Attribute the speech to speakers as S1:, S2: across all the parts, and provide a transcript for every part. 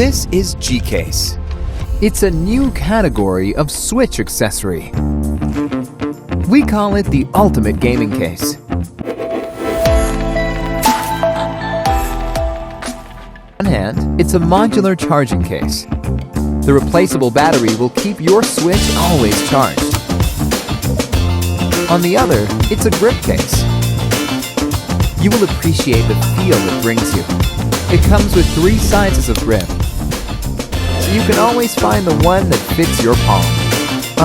S1: This is G-Case. It's a new category of Switch accessory. We call it the ultimate gaming case. On one hand, it's a modular charging case. The replaceable battery will keep your Switch always charged. On the other, it's a grip case. You will appreciate the feel it brings you. It comes with 3 sizes of grip, so you can always find the one that fits your palm.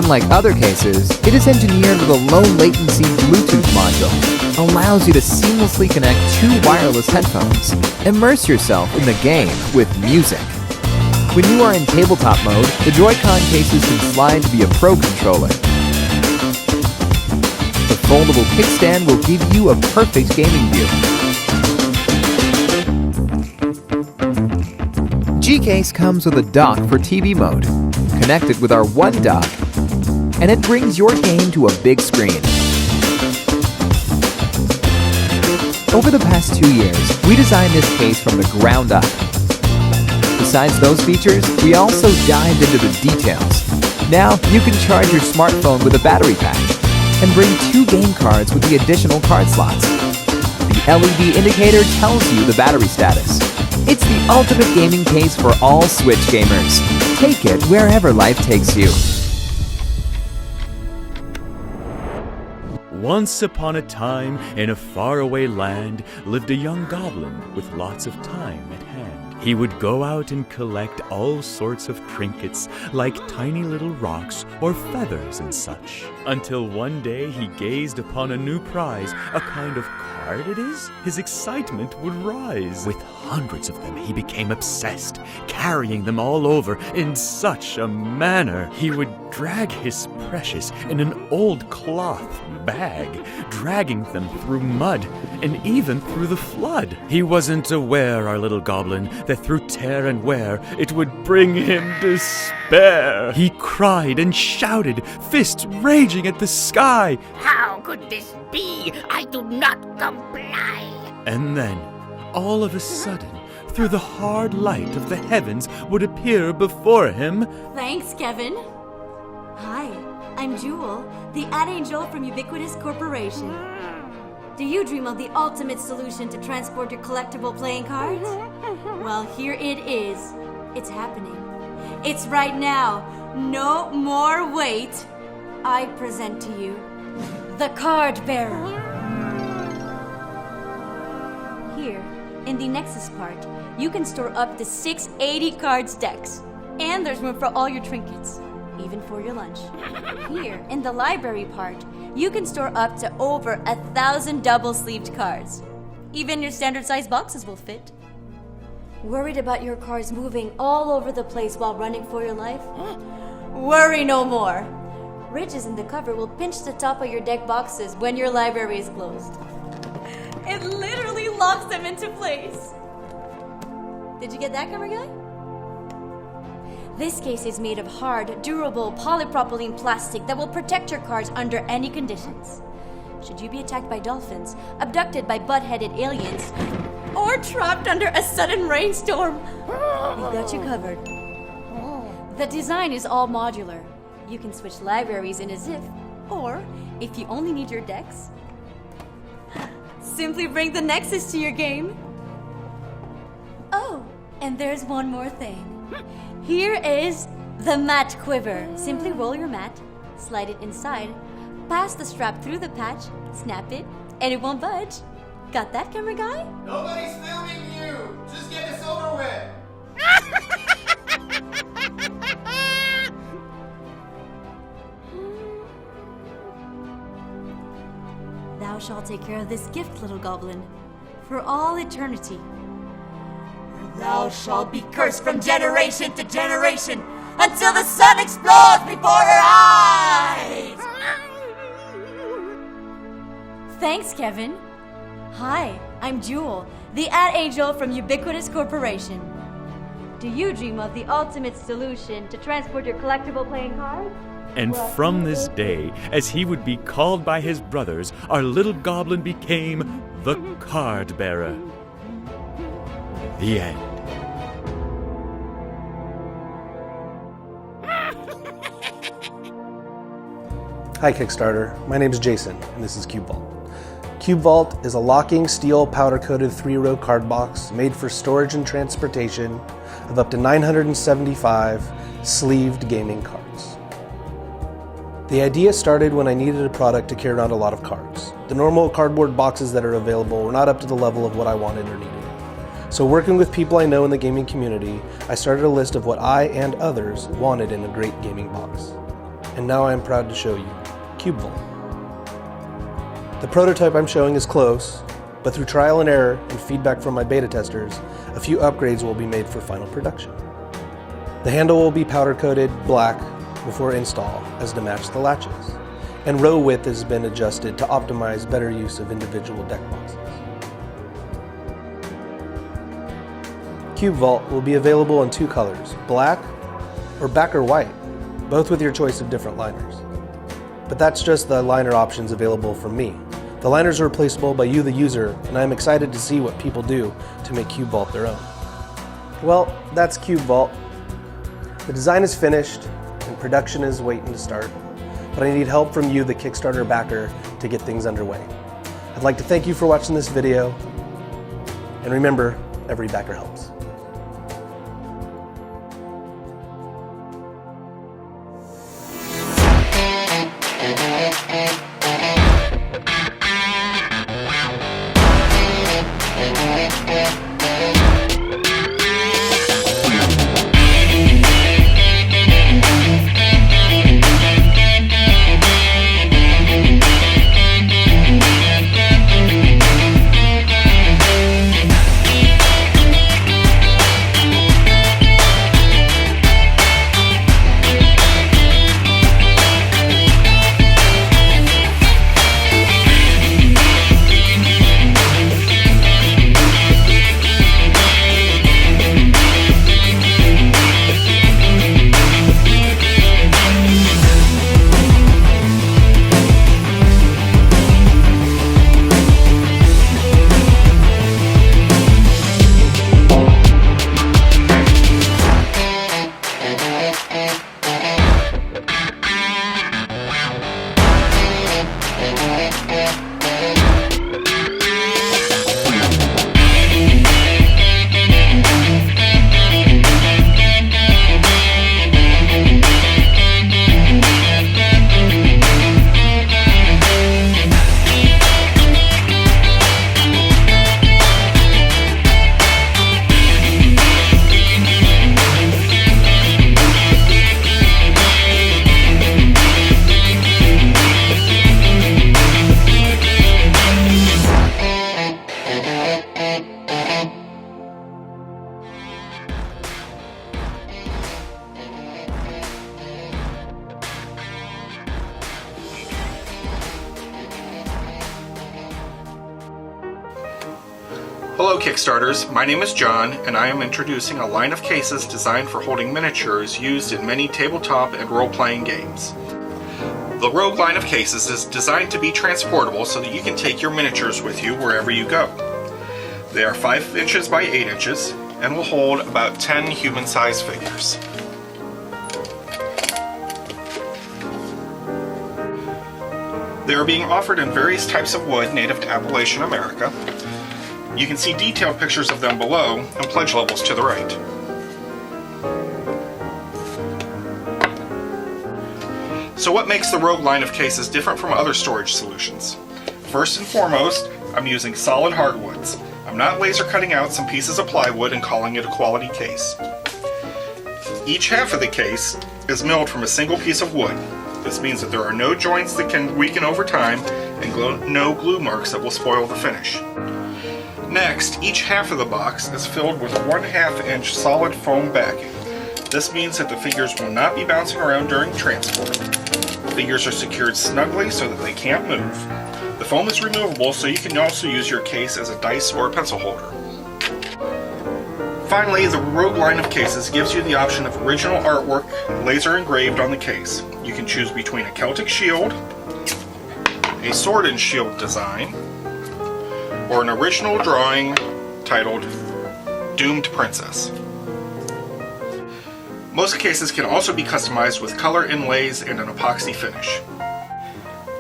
S1: Unlike other cases, it is engineered with a low-latency Bluetooth module. Allows you to seamlessly connect 2 wireless headphones. Immerse yourself in the game with music. When you are in tabletop mode, the Joy-Con cases can slide to be a Pro controller. The foldable kickstand will give you a perfect gaming view. G-Case comes with a dock for TV mode, connected with our One dock, and it brings your game to a big screen. Over the past 2 years, we designed this case from the ground up. Besides those features, we also dived into the details. Now, you can charge your smartphone with a battery pack and bring 2 game cards with the additional card slots. The LED indicator tells you the battery status. It's the ultimate gaming case for all Switch gamers. Take it wherever life takes you.
S2: Once upon a time, in a faraway land, lived a young goblin with lots of time at hand. He would go out and collect all sorts of trinkets, like tiny little rocks or feathers and such. Until one day he gazed upon a new prize, a kind of card it is. His excitement would rise. With hundreds of them, he became obsessed, carrying them all over in such a manner. He would drag his precious in an old cloth bag, dragging them through mud and even through the flood. He wasn't aware, our little goblin, that through tear and wear it would bring him despair. He cried and shouted, fists raging at the sky.
S3: How could this be? I do not comply.
S2: And then, all of a sudden, through the hard light of the heavens would appear before him.
S4: Thanks, Kevin. Hi, I'm Jewel, the ad angel from Ubiquitous Corporation. Do you dream of the ultimate solution to transport your collectible playing cards? Well, here it is. It's happening. It's right now. No more wait. I present to you the Card Bearer. Here, in the Nexus part, you can store up to 680 cards decks. And there's room for all your trinkets, even for your lunch. Here, in the library part, you can store up to over 1,000 double-sleeved cards. Even your standard-sized boxes will fit. Worried about your cards moving all over the place while running for your life? Worry no more! Ridges in the cover will pinch the top of your deck boxes when your library is closed. It literally locks them into place. Did you get that, camera guy? This case is made of hard, durable polypropylene plastic that will protect your cards under any conditions. Should you be attacked by dolphins, abducted by butt-headed aliens, or trapped under a sudden rainstorm, we've got you covered. The design is all modular. You can switch libraries in a zip, or if you only need your decks, simply bring the Nexus to your game. Oh, and there's one more thing. Here is the Mat Quiver. Simply roll your mat, slide it inside, pass the strap through the patch, snap it, and it won't budge. Got that, camera guy?
S5: Nobody's filming you! Just get this over with!
S4: Thou shalt take care of this gift, little goblin, for all eternity.
S6: Thou shalt be cursed from generation to generation until the sun explodes before her eyes!
S4: Thanks, Kevin. Hi, I'm Jewel, the ad angel from Ubiquitous Corporation. Do you dream of the ultimate solution to transport your collectible playing cards?
S2: And from this day, as he would be called by his brothers, our little goblin became the Card Bearer. The end.
S7: Hi Kickstarter, my name is Jason and this is Cube Vault. Cube Vault is a locking steel powder-coated 3-row card box made for storage and transportation of up to 975 sleeved gaming cards. The idea started when I needed a product to carry around a lot of cards. The normal cardboard boxes that are available were not up to the level of what I wanted or needed. So working with people I know in the gaming community, I started a list of what I and others wanted in a great gaming box. And now I am proud to show you Cube Vault. The prototype I'm showing is close, but through trial and error and feedback from my beta testers, a few upgrades will be made for final production. The handle will be powder coated black before install as to match the latches, and row width has been adjusted to optimize better use of individual deck boxes. Cube Vault will be available in 2 colors, black or backer white, both with your choice of different liners. But that's just the liner options available from me. The liners are replaceable by you, the user, and I'm excited to see what people do to make Cube Vault their own. Well, that's Cube Vault. The design is finished and production is waiting to start, but I need help from you, the Kickstarter backer, to get things underway. I'd like to thank you for watching this video, and remember, every backer helps.
S8: Hello Kickstarters, my name is John and I am introducing a line of cases designed for holding miniatures used in many tabletop and role-playing games. The Rogue line of cases is designed to be transportable so that you can take your miniatures with you wherever you go. They are 5 inches by 8 inches and will hold about 10 human-sized figures. They are being offered in various types of wood native to Appalachian America. You can see detailed pictures of them below and pledge levels to the right. So what makes the Rogue line of cases different from other storage solutions? First and foremost, I'm using solid hardwoods. I'm not laser cutting out some pieces of plywood and calling it a quality case. Each half of the case is milled from a single piece of wood. This means that there are no joints that can weaken over time and no glue marks that will spoil the finish. Next, each half of the box is filled with a 1/2 inch solid foam backing. This means that the figures will not be bouncing around during transport. The figures are secured snugly so that they can't move. The foam is removable, so you can also use your case as a dice or a pencil holder. Finally, the Rogue line of cases gives you the option of original artwork laser engraved on the case. You can choose between a Celtic shield, a sword and shield design, or an original drawing titled Doomed Princess. Most cases can also be customized with color inlays and an epoxy finish.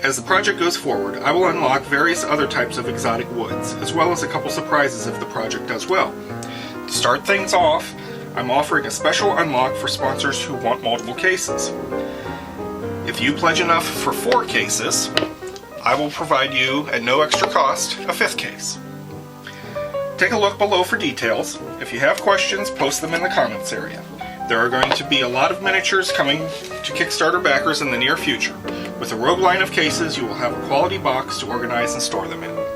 S8: As the project goes forward, I will unlock various other types of exotic woods, as well as a couple surprises if the project does well. To start things off, I'm offering a special unlock for sponsors who want multiple cases. If you pledge enough for 4 cases, I will provide you, at no extra cost, a 5th case. Take a look below for details. If you have questions, post them in the comments area. There are going to be a lot of miniatures coming to Kickstarter backers in the near future. With a rogue line of cases, you will have a quality box to organize and store them in.